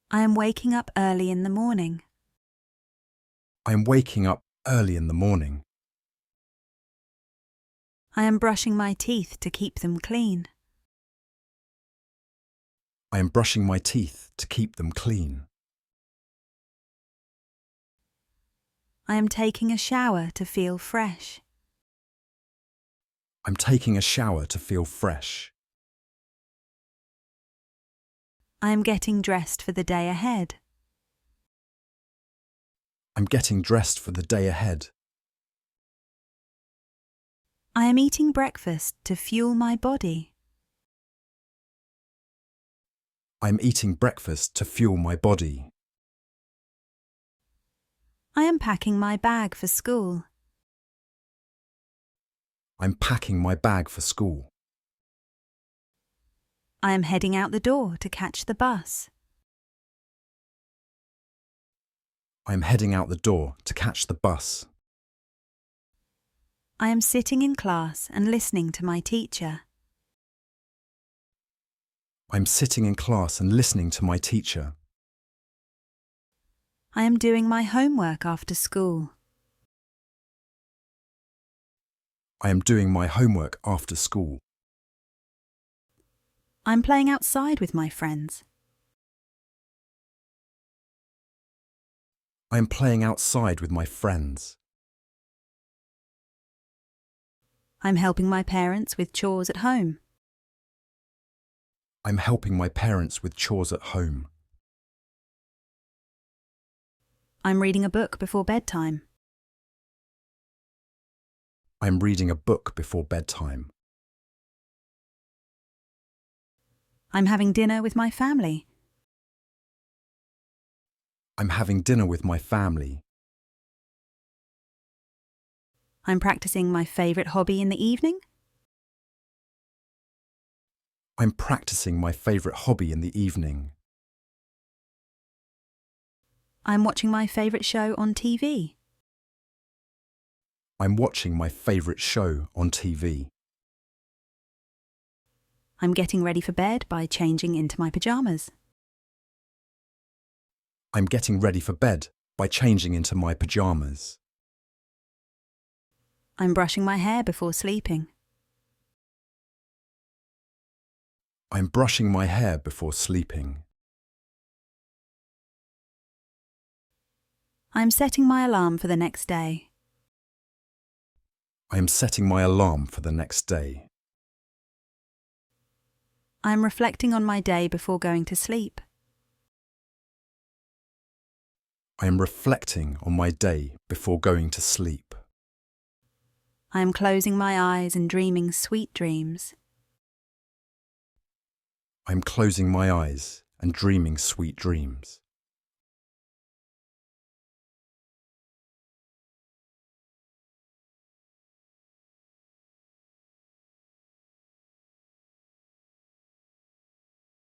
I am waking up early in the morning. I am waking up early in the morning. I am brushing my teeth to keep them clean. I am brushing my teeth to keep them clean. I am taking a shower to feel fresh. I'm taking a shower to feel fresh. I am getting dressed for the day ahead. I'm getting dressed for the day ahead. I am eating breakfast to fuel my body. I'm eating breakfast to fuel my body. I am packing my bag for school. I'm packing my bag for school. I am heading out the door to catch the bus. I'm heading out the door to catch the bus. I am sitting in class and listening to my teacher. I'm sitting in class and listening to my teacher. I am doing my homework after school. I am doing my homework after school. I'm playing outside with my friends. I am playing outside with my friends. I'm helping my parents with chores at home. I'm helping my parents with chores at home. I'm reading a book before bedtime. I'm reading a book before bedtime. I'm having dinner with my family. I'm having dinner with my family. I'm practicing my favourite hobby in the evening. I'm practicing my favourite hobby in the evening. I'm watching my favourite show on TV. I'm watching my favourite show on TV. I'm getting ready for bed by changing into my pyjamas. I'm getting ready for bed by changing into my pyjamas. I'm brushing my hair before sleeping. I'm brushing my hair before sleeping. I'm setting my alarm for the next day. I am setting my alarm for the next day. I'm reflecting on my day before going to sleep. I am reflecting on my day before going to sleep. I am closing my eyes and dreaming sweet dreams. I am closing my eyes and dreaming sweet dreams.